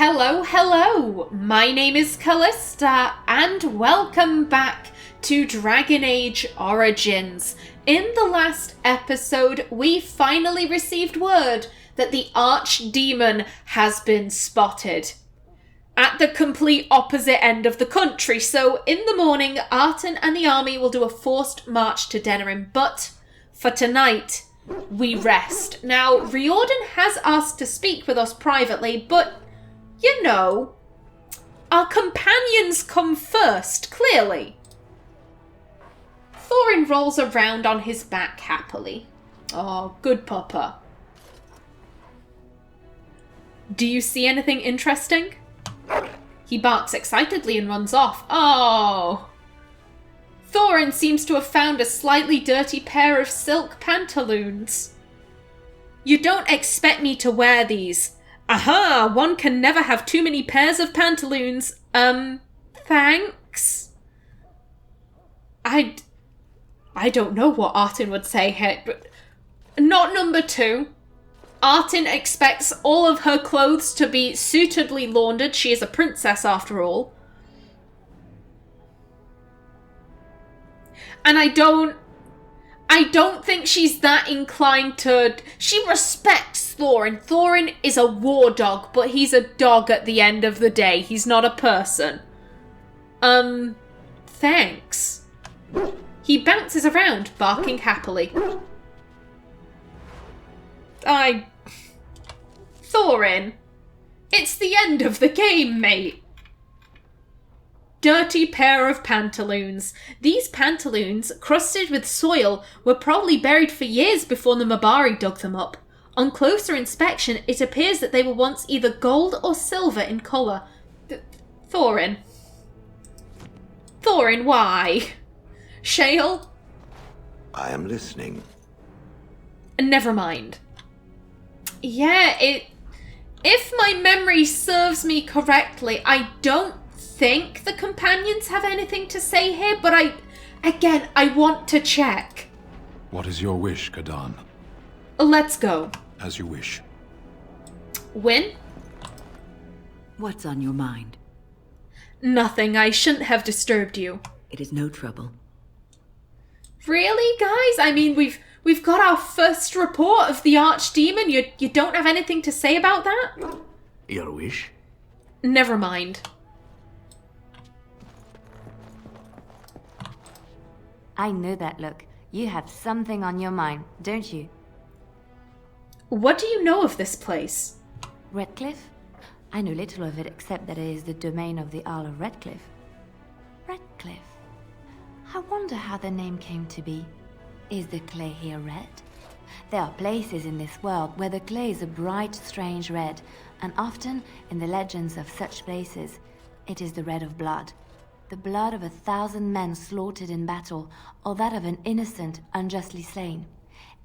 Hello, hello! My name is Callista, and welcome back to Dragon Age Origins. In the last episode, we finally received word that the Archdemon has been spotted at the complete opposite end of the country. So in the morning, Artin and the army will do a forced march to Denerim, but for tonight, we rest. Now, Riordan has asked to speak with us privately, but you know, our companions come first, clearly. Thorin rolls around on his back happily. Oh, good puppa. Do you see anything interesting? He barks excitedly and runs off. Oh. Thorin seems to have found a slightly dirty pair of silk pantaloons. You don't expect me to wear these. Aha! One can never have too many pairs of pantaloons. Thanks? I don't know what Artin would say here, but not number two. Artin expects all of her clothes to be suitably laundered. She is a princess after all. And I don't think she's that inclined to... She respects Thorin. Thorin is a war dog, but he's a dog at the end of the day. He's not a person. Thanks. He bounces around, barking happily. Thorin, it's the end of the game, mate. Dirty pair of pantaloons. These pantaloons, crusted with soil, were probably buried for years before the Mabari dug them up. On closer inspection, it appears that they were once either gold or silver in colour. Thorin, why? Shale? I am listening. Never mind. Yeah, if my memory serves me correctly, I don't think the companions have anything to say here, but I want to check. What is your wish, Kadan? Let's go. As you wish. Qwinn? What's on your mind? Nothing. I shouldn't have disturbed you. It is no trouble. Really, guys? I mean, we've got our first report of the Archdemon. You don't have anything to say about that? Your wish? Never mind. I know that look. You have something on your mind, don't you? What do you know of this place? Redcliffe? I know little of it except that it is the domain of the Earl of Redcliffe. Redcliffe? I wonder how the name came to be. Is the clay here red? There are places in this world where the clay is a bright, strange red, and often, in the legends of such places, it is the red of blood. The blood of 1,000 men slaughtered in battle, or that of an innocent unjustly slain.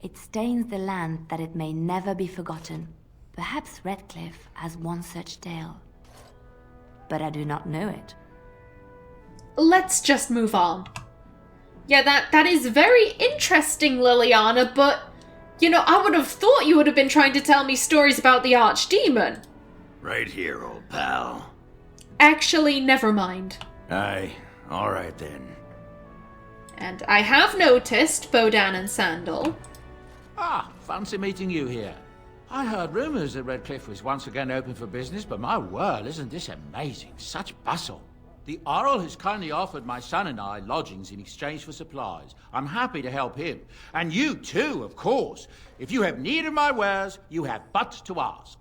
It stains the land that it may never be forgotten. Perhaps Redcliffe has one such tale. But I do not know it. Let's just move on. Yeah, that is very interesting, Liliana, but, you know, I would have thought you would have been trying to tell me stories about the Archdemon. Right here, old pal. Actually, never mind. Aye, alright then. And I have noticed, Bodan and Sandal. Ah, fancy meeting you here. I heard rumours that Redcliffe was once again open for business, but my word, isn't this amazing? Such bustle. The Earl has kindly offered my son and I lodgings in exchange for supplies. I'm happy to help him. And you too, of course. If you have need of my wares, you have but to ask.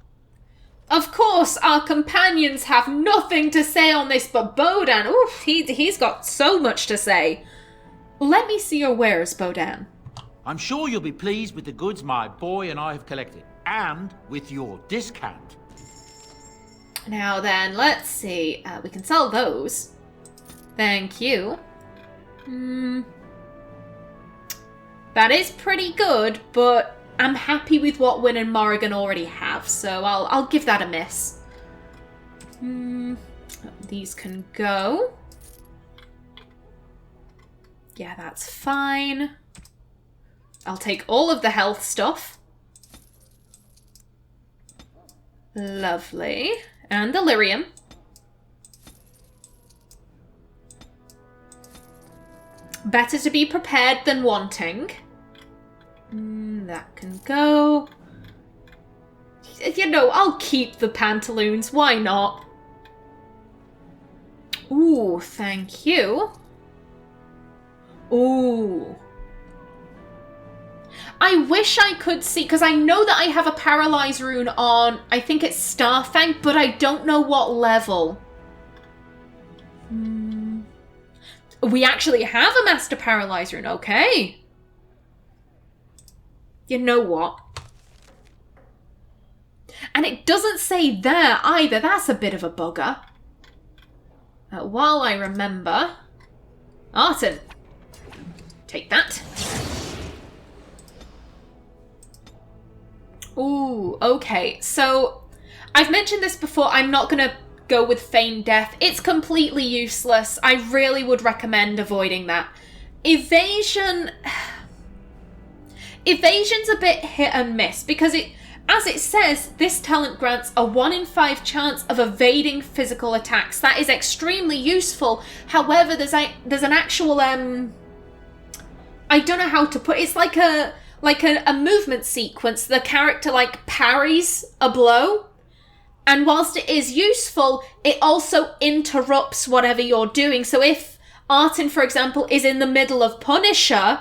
Of course, our companions have nothing to say on this, but Bodan, oof, he's got so much to say. Let me see your wares, Bodan. I'm sure you'll be pleased with the goods my boy and I have collected, and with your discount. Now then, let's see. We can sell those. Thank you. That is pretty good, but I'm happy with what Qwinn and Morrigan already have, so I'll give that a miss. These can go. Yeah, that's fine. I'll take all of the health stuff. Lovely. And Delirium. Better to be prepared than wanting. That can go. You know, I'll keep the pantaloons. Why not? Ooh, thank you. Ooh. I wish I could see, because I know that I have a Paralyze rune on, I think it's Starfang, but I don't know what level. We actually have a Master Paralyze rune, okay. You know what? And it doesn't say there either, that's a bit of a bugger. While I remember... Artin. Take that. Ooh, okay. So, I've mentioned this before. I'm not going to go with Feigned Death. It's completely useless. I really would recommend avoiding that. Evasion... Evasion's a bit hit and miss, because as it says, this talent grants a 1 in 5 chance of evading physical attacks. That is extremely useful. However, there's an actual... I don't know how to put it. It's like a movement sequence. The character like parries a blow, and whilst it is useful, it also interrupts whatever you're doing. So if Artin, for example, is in the middle of Punisher,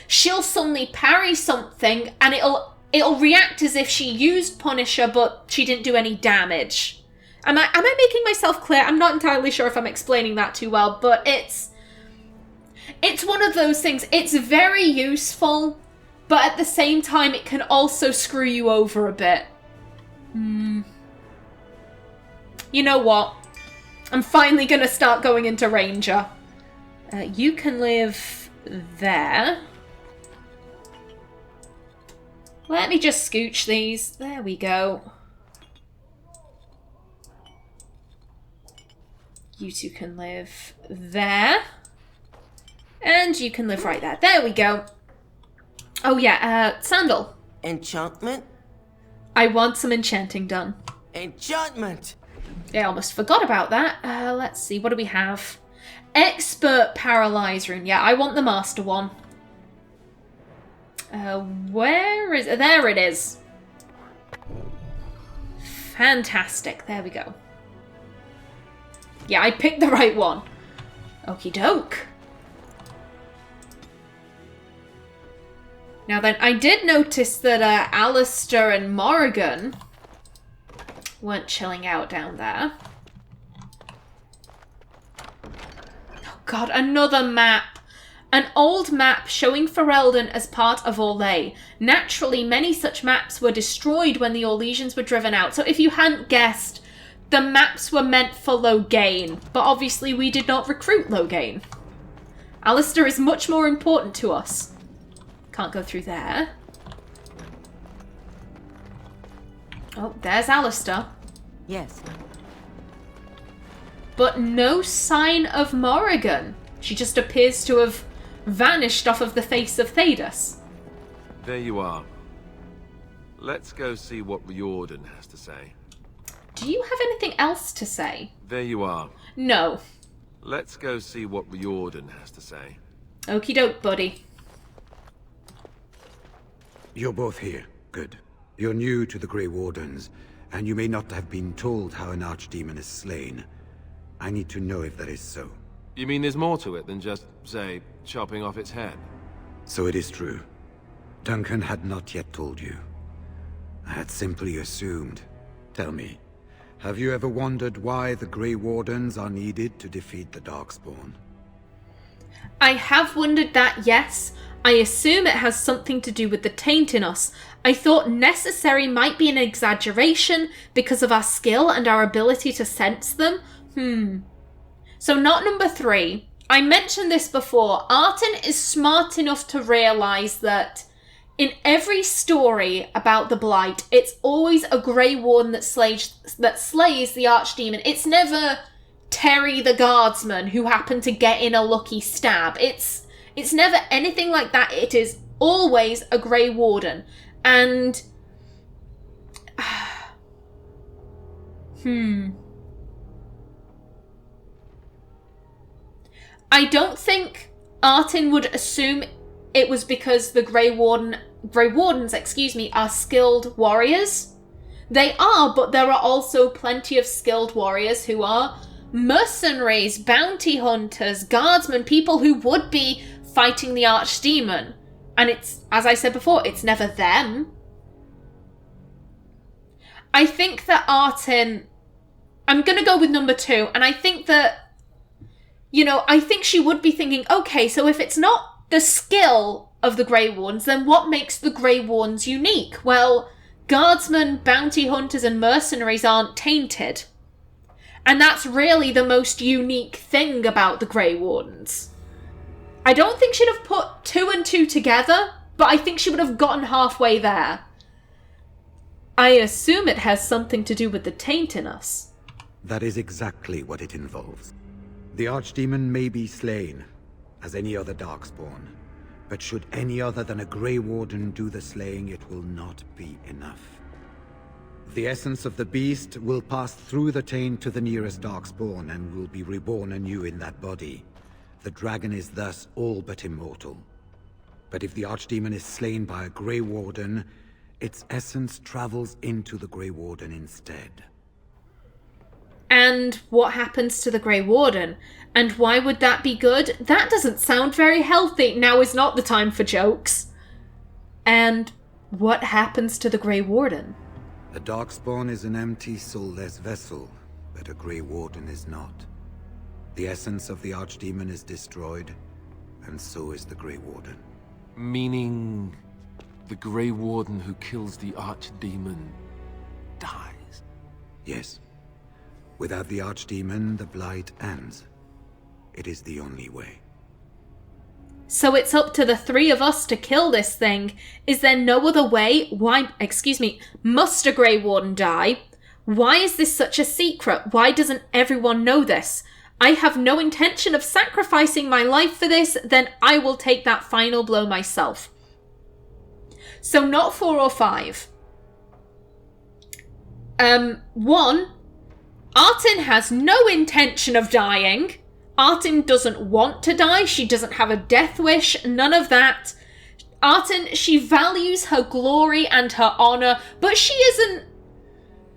she'll suddenly parry something, and it'll react as if she used Punisher, but she didn't do any damage. Am I making myself clear? I'm not entirely sure if I'm explaining that too well, but it's one of those things. It's very useful, but at the same time, it can also screw you over a bit. You know what? I'm finally going to start going into Ranger. You can live there. Let me just scooch these. There we go. You two can live there. And you can live right there. There we go. Oh yeah, Sandal. Enchantment? I want some enchanting done. Enchantment! I almost forgot about that. Let's see, what do we have? Expert Paralyze rune. Yeah, I want the master one. Where is it? There it is. Fantastic. There we go. Yeah, I picked the right one. Okie doke. Now then, I did notice that Alistair and Morrigan weren't chilling out down there. Oh god, another map. An old map showing Ferelden as part of Orlais. Naturally, many such maps were destroyed when the Orlesians were driven out. So if you hadn't guessed, the maps were meant for Loghain. But obviously we did not recruit Loghain. Alistair is much more important to us. Can't go through there. Oh, there's Alistair. Yes. But no sign of Morrigan. She just appears to have vanished off of the face of Thedas. There you are. Let's go see what Riordan has to say. Do you have anything else to say? There you are. No. Let's go see what Riordan has to say. Okie doke, buddy. You're both here. Good. You're new to the Grey Wardens, and you may not have been told how an Archdemon is slain. I need to know if that is so. You mean there's more to it than just, say, chopping off its head? So it is true. Duncan had not yet told you. I had simply assumed. Tell me, have you ever wondered why the Grey Wardens are needed to defeat the Darkspawn? I have wondered that, yes. I assume it has something to do with the taint in us. I thought necessary might be an exaggeration because of our skill and our ability to sense them. So not number 3. I mentioned this before. Artin is smart enough to realise that in every story about the Blight, it's always a Grey Warden that slays the Archdemon. It's never Terry the Guardsman who happened to get in a lucky stab. It's never anything like that. It is always a Grey Warden. And... I don't think Artin would assume it was because the Grey Wardens, are skilled warriors. They are, but there are also plenty of skilled warriors who are mercenaries, bounty hunters, guardsmen, people who would be fighting the Archdemon. And it's, as I said before, it's never them. I think that Artin... I'm going to go with number 2, and I think that, I think she would be thinking, okay, so if it's not the skill of the Grey Wardens, then what makes the Grey Wardens unique? Well, guardsmen, bounty hunters, and mercenaries aren't tainted. And that's really the most unique thing about the Grey Wardens. I don't think she'd have put 2 and 2 together, but I think she would have gotten halfway there. I assume it has something to do with the taint in us. That is exactly what it involves. The Archdemon may be slain, as any other Darkspawn, but should any other than a Grey Warden do the slaying, it will not be enough. The essence of the beast will pass through the taint to the nearest Darkspawn and will be reborn anew in that body. The dragon is thus all but immortal. But if the Archdemon is slain by a Grey Warden, its essence travels into the Grey Warden instead. And what happens to the Grey Warden? And why would that be good? That doesn't sound very healthy. Now is not the time for jokes. And what happens to the Grey Warden? A Darkspawn is an empty, soulless vessel, but a Grey Warden is not. The essence of the Archdemon is destroyed, and so is the Grey Warden. Meaning the Grey Warden who kills the Archdemon dies? Yes. Without the Archdemon, the blight ends. It is the only way. So it's up to the 3 of us to kill this thing. Is there no other way? Must a Grey Warden die? Why is this such a secret? Why doesn't everyone know this? I have no intention of sacrificing my life for this, then I will take that final blow myself. So not 4 or 5. 1, Artin has no intention of dying. Artin doesn't want to die. She doesn't have a death wish. None of that. Artin, she values her glory and her honor, but she isn't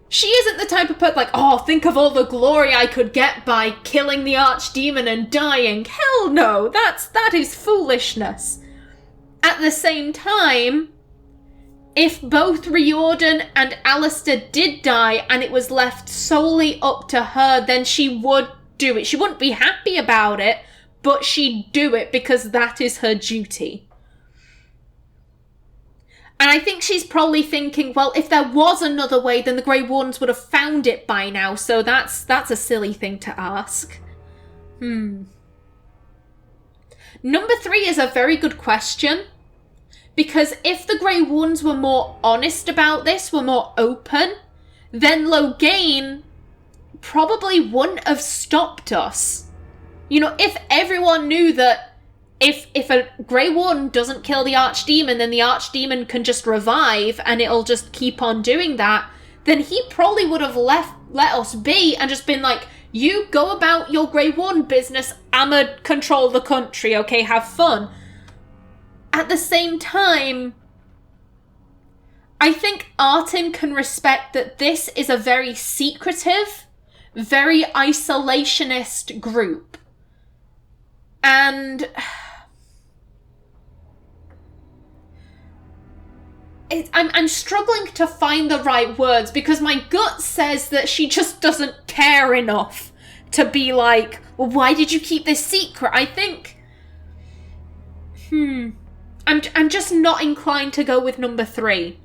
the type of person like, oh, think of all the glory I could get by killing the Archdemon and dying. Hell no, that is foolishness. At the same time, if both Riordan and Alistair did die and it was left solely up to her, then she would do it. She wouldn't be happy about it, but she'd do it because that is her duty. And I think she's probably thinking, well, if there was another way, then the Grey Wardens would have found it by now, so that's a silly thing to ask. Number 3 is a very good question. Because if the Grey Wardens were more honest about this, were more open, then Loghain probably wouldn't have stopped us. If everyone knew that if a Grey Warden doesn't kill the Archdemon, then the Archdemon can just revive and it'll just keep on doing that, then he probably would have let us be and just been like, you go about your Grey Warden business, I'ma control the country, okay, have fun. At the same time, I think Artin can respect that this is a very secretive, very isolationist group. And I'm struggling to find the right words because my gut says that she just doesn't care enough to be like, well, why did you keep this secret? I think... I'm just not inclined to go with number 3.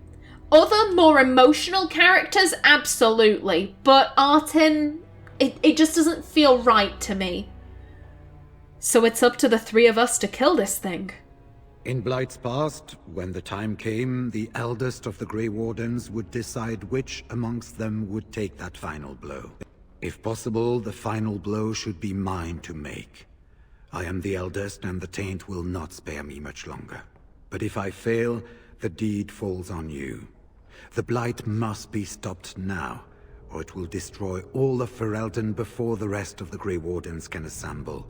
Other more emotional characters, absolutely. But Artin, it just doesn't feel right to me. So it's up to the 3 of us to kill this thing. In Blight's past, when the time came, the eldest of the Grey Wardens would decide which amongst them would take that final blow. If possible, the final blow should be mine to make. I am the eldest, and the taint will not spare me much longer. But if I fail, the deed falls on you. The blight must be stopped now, or it will destroy all of Ferelden before the rest of the Grey Wardens can assemble.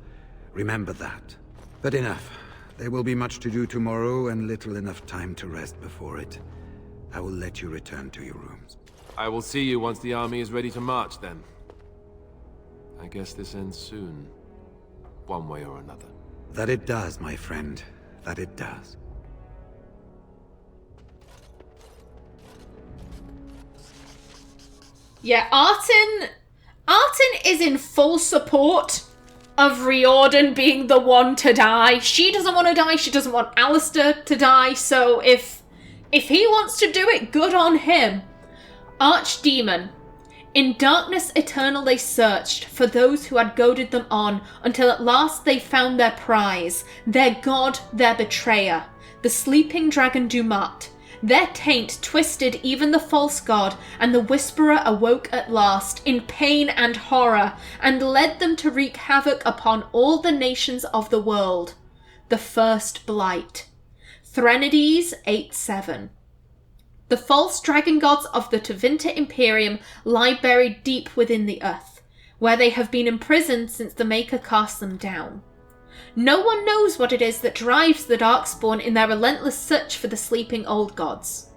Remember that. But enough. There will be much to do tomorrow and little enough time to rest before it. I will let you return to your rooms. I will see you once the army is ready to march, then. I guess this ends soon. One way or another. That it does, my friend. That it does. Yeah, Artin is in full support of Riordan being the one to die. She doesn't want to die. She doesn't want Alistair to die. So if he wants to do it, good on him. Archdemon. In darkness eternal they searched for those who had goaded them on, until at last they found their prize, their god, their betrayer, the sleeping dragon Dumat. Their taint twisted even the false god, and the Whisperer awoke at last, in pain and horror, and led them to wreak havoc upon all the nations of the world. The first blight. Threnodies 8-7. The false dragon gods of the Tevinter Imperium lie buried deep within the earth, where they have been imprisoned since the Maker cast them down. No one knows what it is that drives the Darkspawn in their relentless search for the sleeping old gods.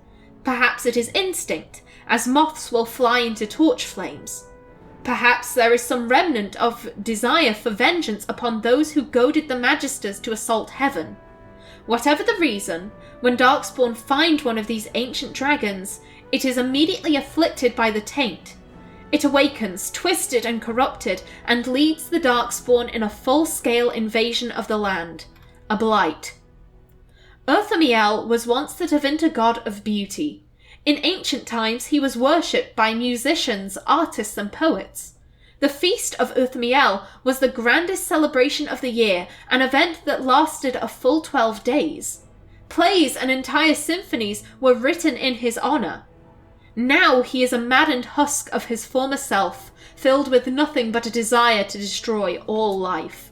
Perhaps it is instinct, as moths will fly into torch flames. Perhaps there is some remnant of desire for vengeance upon those who goaded the Magisters to assault heaven. Whatever the reason, when Darkspawn find one of these ancient dragons, it is immediately afflicted by the taint. It awakens, twisted and corrupted, and leads the Darkspawn in a full-scale invasion of the land. A blight. Urthamiel was once the Tevinter god of beauty. In ancient times he was worshipped by musicians, artists and poets. The Feast of Urthamiel was the grandest celebration of the year, an event that lasted a full 12 days. Plays and entire symphonies were written in his honour. Now he is a maddened husk of his former self, filled with nothing but a desire to destroy all life.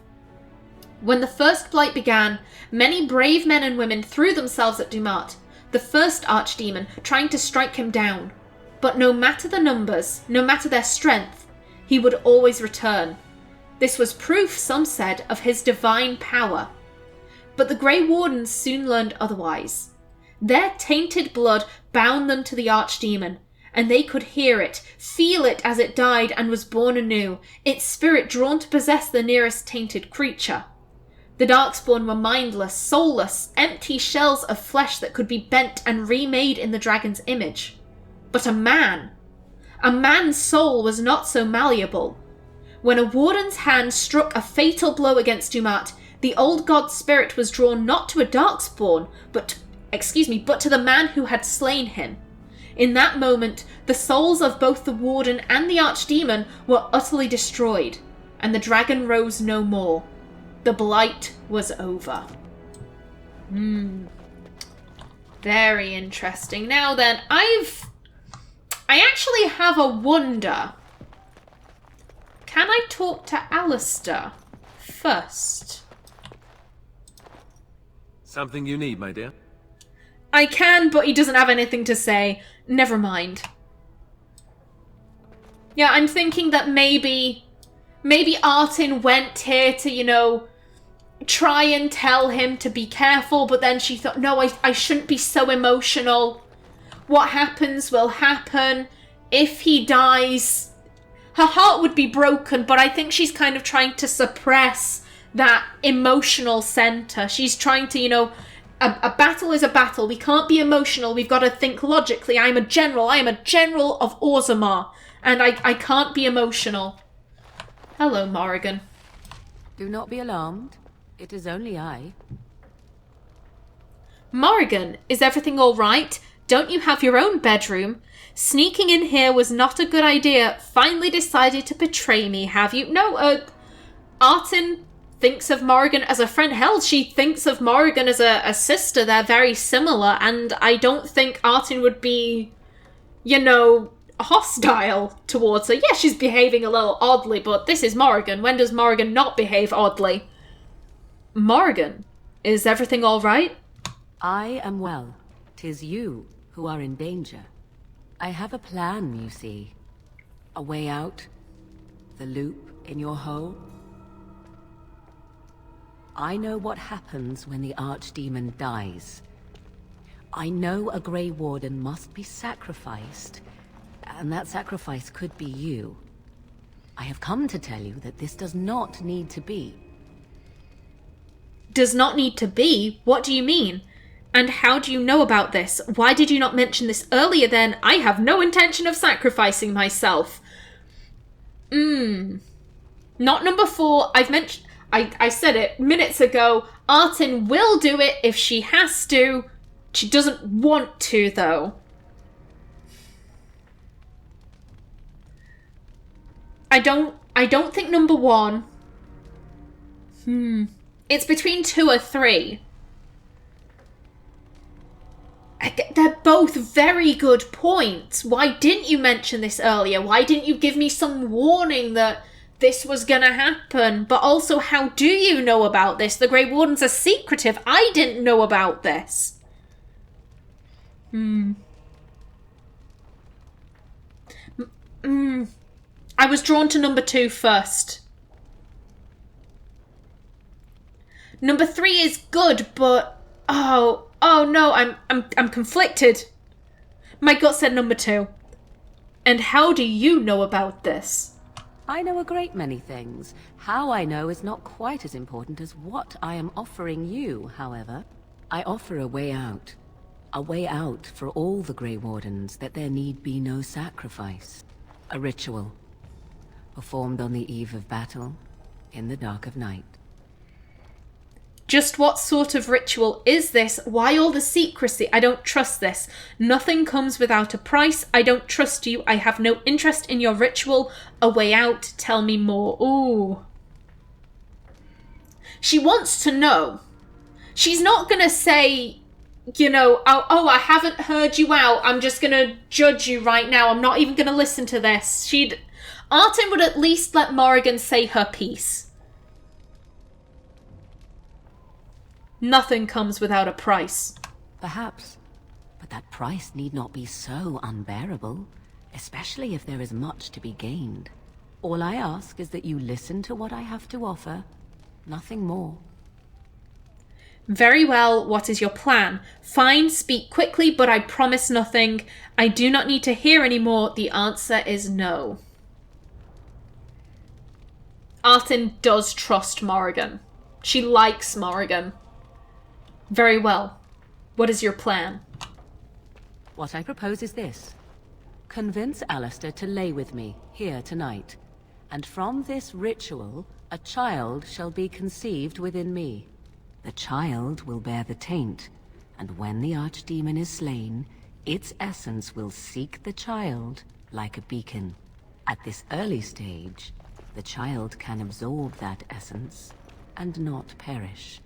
When the first blight began, many brave men and women threw themselves at Dumat, the first archdemon, trying to strike him down. But no matter the numbers, no matter their strength, he would always return. This was proof, some said, of his divine power. But the Grey Wardens soon learned otherwise. Their tainted blood bound them to the Archdemon, and they could hear it, feel it as it died and was born anew, its spirit drawn to possess the nearest tainted creature. The Darkspawn were mindless, soulless, empty shells of flesh that could be bent and remade in the dragon's image. But a man's soul was not so malleable. When a warden's hand struck a fatal blow against Dumat, the old god's spirit was drawn not to a Darkspawn, but to the man who had slain him. In that moment, the souls of both the Warden and the Archdemon were utterly destroyed, and the dragon rose no more. The blight was over. Very interesting. Now then, I actually have a wonder. Can I talk to Alistair first? Something you need, my dear? I can, but he doesn't have anything to say. Never mind. Yeah, I'm thinking that maybe Artin went here to, try and tell him to be careful, but then she thought, no, I shouldn't be so emotional. What happens will happen. If he dies, her heart would be broken, but I think she's kind of trying to suppress that emotional center. She's trying to, a battle is a battle. We can't be emotional. We've got to think logically. I am a general of Orzammar, and I can't be emotional. Hello, Morrigan. Do not be alarmed. It is only I. Morrigan, is everything all right? Don't you have your own bedroom? Sneaking in here was not a good idea. Finally decided to betray me, have you? No, Artin thinks of Morrigan as a friend. Hell, she thinks of Morrigan as a sister. They're very similar, and I don't think Artin would be, hostile towards her. Yeah, she's behaving a little oddly, but this is Morrigan. When does Morrigan not behave oddly? Morrigan, is everything all right? I am well. 'Tis you who are in danger. I have a plan, you see. A way out? The loop in your hole? I know what happens when the Archdemon dies. I know a Grey Warden must be sacrificed, and that sacrifice could be you. I have come to tell you that this does not need to be. Does not need to be? What do you mean? And how do you know about this? Why did you not mention this earlier then? I have no intention of sacrificing myself. Not number 4. I've mentioned... I said it minutes ago. Artin will do it if she has to. She doesn't want to, though. I don't think number 1. It's between 2 or 3. They're both very good points. Why didn't you mention this earlier? Why didn't you give me some warning that this was gonna happen? But also, how do you know about this? The Grey Wardens are secretive. I didn't know about this. I was drawn to number 2 first. Number 3 is good, but oh no, I'm conflicted. My gut said number 2. And how do you know about this? I know a great many things. How I know is not quite as important as what I am offering you, however. I offer a way out. A way out for all the Grey Wardens, that there need be no sacrifice. A ritual, performed on the eve of battle, in the dark of night. Just what sort of ritual is this? Why all the secrecy? I don't trust this. Nothing comes without a price. I don't trust you. I have no interest in your ritual. A way out. Tell me more. Ooh. She wants to know. She's not gonna say, you know, oh, I haven't heard you out. I'm just gonna judge you right now. I'm not even gonna listen to this. Artin would at least let Morrigan say her piece. Nothing comes without a price. Perhaps. But that price need not be so unbearable, especially if there is much to be gained. All I ask is that you listen to what I have to offer. Nothing more. Very well, what is your plan? Fine, speak quickly, but I promise nothing. I do not need to hear any more. The answer is no. Artin does trust Morrigan. She likes Morrigan. Very well. What is your plan? What I propose is this. Convince Alistair to lay with me, here tonight. And from this ritual, a child shall be conceived within me. The child will bear the taint, and when the Archdemon is slain, its essence will seek the child like a beacon. At this early stage, the child can absorb that essence and not perish.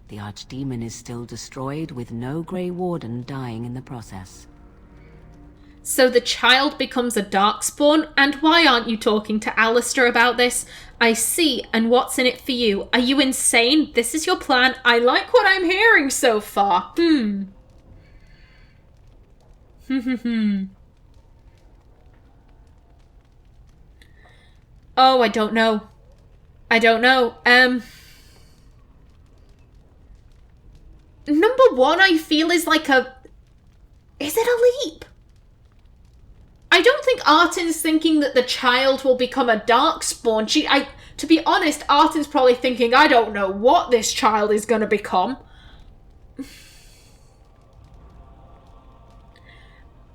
The Archdemon is still destroyed with no Grey Warden dying in the process. So the child becomes a Darkspawn? And why aren't you talking to Alistair about this? I see, and what's in it for you? Are you insane? This is your plan? I like what I'm hearing so far. Oh, I don't know. Number 1, I feel is like a... Is it a leap? I don't think Artin's thinking that the child will become a Darkspawn. To be honest, Artin's probably thinking, I don't know what this child is going to become.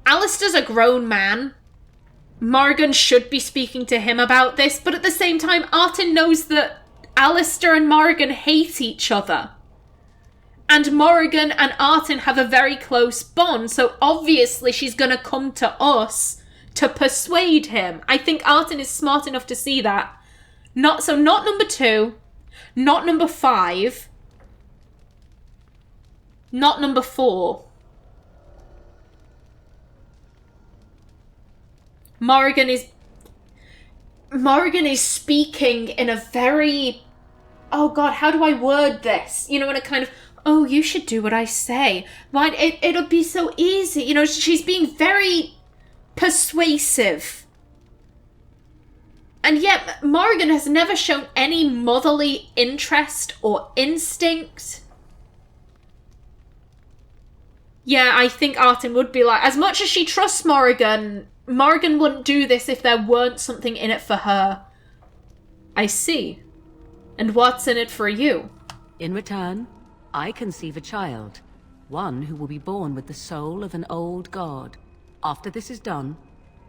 Alistair's a grown man. Morrigan should be speaking to him about this, but at the same time, Artin knows that Alistair and Morrigan hate each other. And Morrigan and Artin have a very close bond, so obviously she's going to come to us to persuade him. I think Artin is smart enough to see that. Not number 2, not number 5, not number 4. Morrigan is speaking in a very... Oh God, how do I word this? You know, in a kind of... Oh, you should do what I say. Right? It'll be so easy. You know, she's being very persuasive. And yet, Morrigan has never shown any motherly interest or instinct. Yeah, I think Artin would be like, as much as she trusts Morrigan, Morrigan wouldn't do this if there weren't something in it for her. I see. And what's in it for you? In return, I conceive a child, one who will be born with the soul of an old god. After this is done,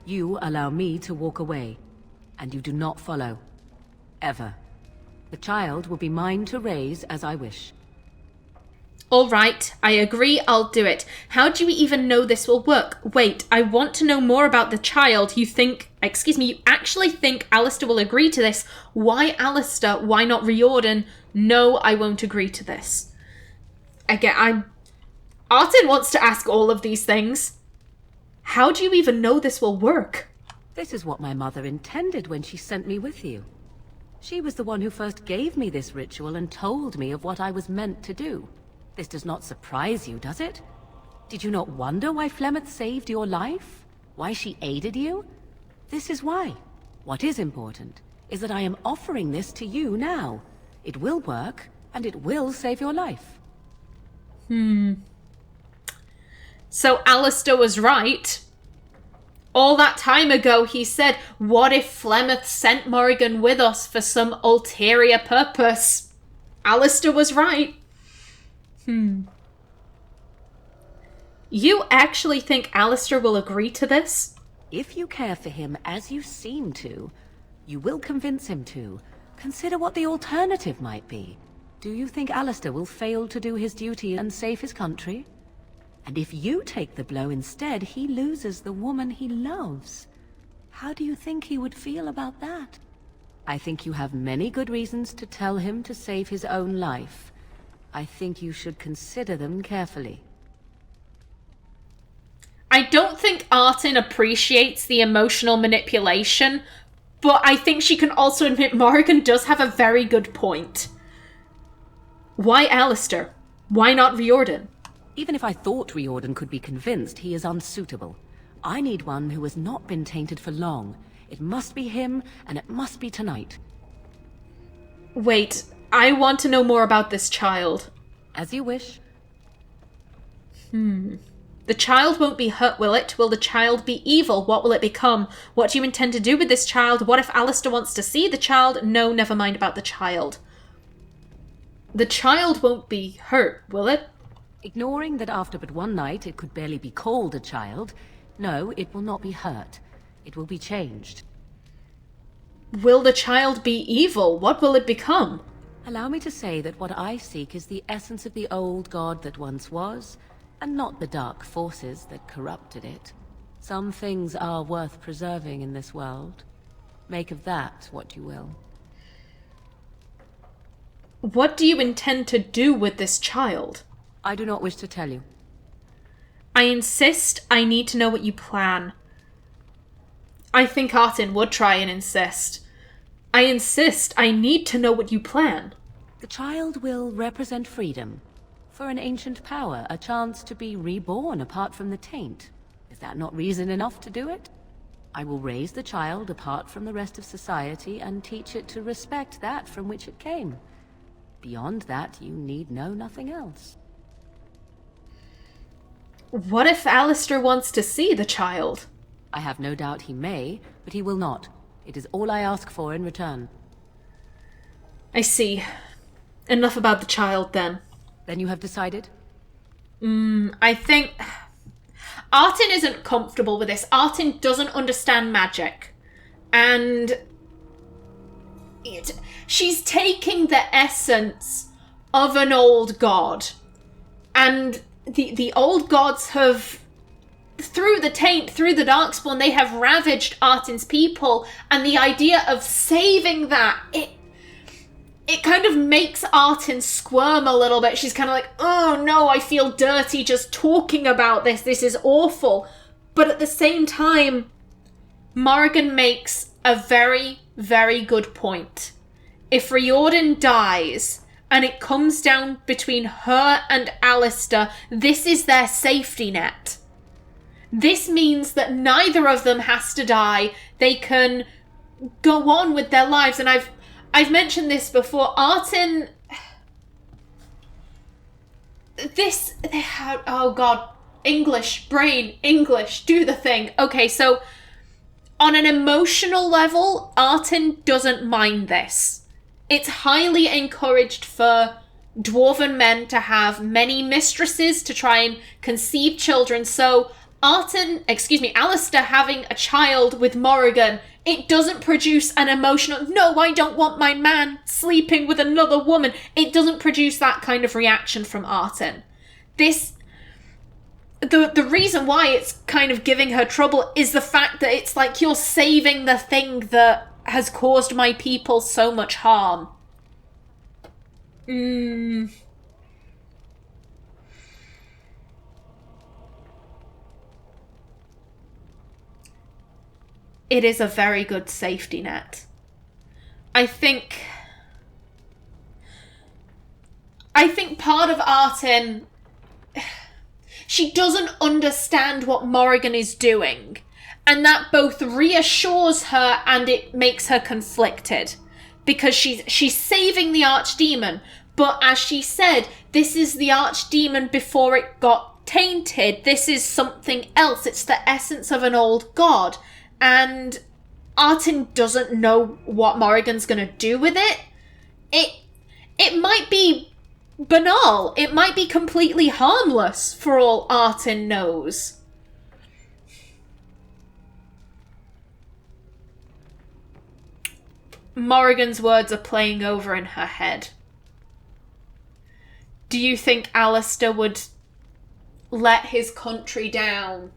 you allow me to walk away, and you do not follow. Ever. The child will be mine to raise as I wish. All right, I agree, I'll do it. How do you even know this will work? Wait, I want to know more about the child. You actually think Alistair will agree to this? Why Alistair? Why not Riordan? No, I won't agree to this. Again, Artin wants to ask all of these things. How do you even know this will work? This is what my mother intended when she sent me with you. She was the one who first gave me this ritual and told me of what I was meant to do. This does not surprise you, does it? Did you not wonder why Flemeth saved your life? Why she aided you? This is why. What is important is that I am offering this to you now. It will work, and it will save your life. So Alistair was right. All that time ago he said, what if Flemeth sent Morrigan with us for some ulterior purpose? Alistair was right. You actually think Alistair will agree to this? If you care for him as you seem to, you will convince him to. Consider what the alternative might be. Do you think Alistair will fail to do his duty and save his country? And if you take the blow instead, he loses the woman he loves. How do you think he would feel about that? I think you have many good reasons to tell him to save his own life. I think you should consider them carefully. I don't think Artin appreciates the emotional manipulation, but I think she can also admit Morrigan does have a very good point. Why Alistair? Why not Riordan? Even if I thought Riordan could be convinced, he is unsuitable. I need one who has not been tainted for long. It must be him, and it must be tonight. Wait, I want to know more about this child. As you wish. The child won't be hurt, will it? Will the child be evil? What will it become? What do you intend to do with this child? What if Alistair wants to see the child? No, never mind about the child. The child won't be hurt, will it? Ignoring that after but one night it could barely be called a child, no, it will not be hurt. It will be changed. Will the child be evil? What will it become? Allow me to say that what I seek is the essence of the old god that once was, and not the dark forces that corrupted it. Some things are worth preserving in this world. Make of that what you will. What do you intend to do with this child? I do not wish to tell you. I insist. I need to know what you plan. I think Artin would try and insist. I insist. I need to know what you plan. The child will represent freedom. For an ancient power, a chance to be reborn apart from the taint. Is that not reason enough to do it? I will raise the child apart from the rest of society and teach it to respect that from which it came. Beyond that, you need know nothing else. What if Alistair wants to see the child? I have no doubt he may, but he will not. It is all I ask for in return. I see. Enough about the child, then. Then you have decided? I think... Artin isn't comfortable with this. Artin doesn't understand magic. And... she's taking the essence of an old god. And the old gods have... through the taint, through the darkspawn, they have ravaged Artin's people, and the idea of saving that, it kind of makes Artin squirm a little bit. She's kind of like, oh no, I feel dirty just talking about this. This is awful. But at the same time, Morrigan makes a very, very good point. If Riordan dies, and it comes down between her and Alistair, this is their safety net. This means that neither of them has to die. They can go on with their lives. And I've mentioned this before. Artin, oh god, English, brain, English, do the thing. Okay, so on an emotional level, Artin doesn't mind this. It's highly encouraged for dwarven men to have many mistresses to try and conceive children. So Alistair having a child with Morrigan, it doesn't produce an emotional, no, I don't want my man sleeping with another woman. It doesn't produce that kind of reaction from Artin. The reason why it's kind of giving her trouble is the fact that it's like, you're saving the thing that has caused my people so much harm. It is a very good safety net. I think part of Artin, she doesn't understand what Morrigan is doing, and that both reassures her and it makes her conflicted, because she's saving the Archdemon, but as she said, this is the Archdemon before it got tainted. This is something else. It's the essence of an old god, and Artin doesn't know what Morrigan's gonna do with it. It might be banal. It might be completely harmless for all Artin knows. Morrigan's words are playing over in her head. Do you think Alistair would let his country down?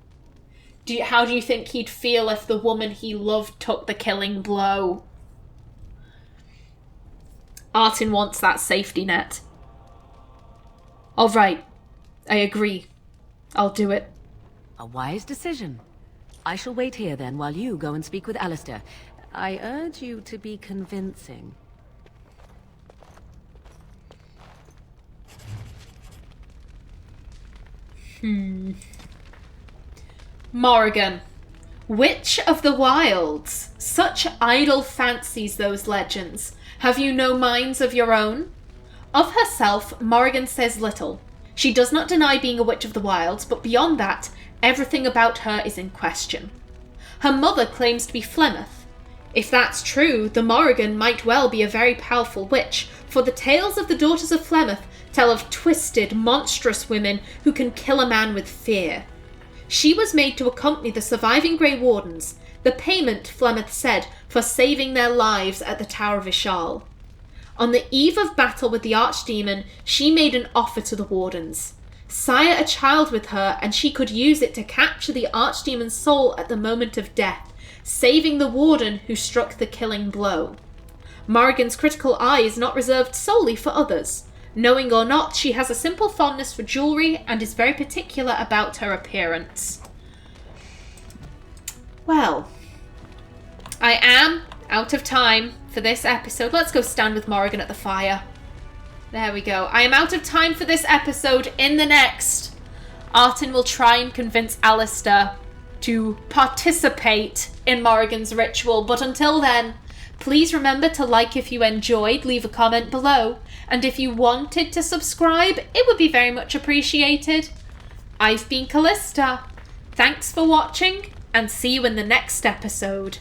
How do you think he'd feel if the woman he loved took the killing blow? Artin wants that safety net. All right, I agree. I'll do it. A wise decision. I shall wait here then while you go and speak with Alistair. I urge you to be convincing. Morrigan. Witch of the Wilds. Such idle fancies, those legends. Have you no minds of your own? Of herself, Morrigan says little. She does not deny being a Witch of the Wilds, but beyond that, everything about her is in question. Her mother claims to be Flemeth. If that's true, the Morrigan might well be a very powerful witch, for the tales of the daughters of Flemeth tell of twisted, monstrous women who can kill a man with fear. She was made to accompany the surviving Grey Wardens, the payment, Flemeth said, for saving their lives at the Tower of Ishal. On the eve of battle with the Archdemon, she made an offer to the Wardens. Sire a child with her, and she could use it to capture the Archdemon's soul at the moment of death, saving the Warden who struck the killing blow. Morrigan's critical eye is not reserved solely for others. Knowing or not, she has a simple fondness for jewellery and is very particular about her appearance. Well, I am out of time for this episode. Let's go stand with Morrigan at the fire. There we go. I am out of time for this episode. In the next, Artin will try and convince Alistair to participate in Morrigan's ritual. But until then, please remember to like if you enjoyed, leave a comment below, and if you wanted to subscribe, it would be very much appreciated. I've been Kallista. Thanks for watching, and see you in the next episode.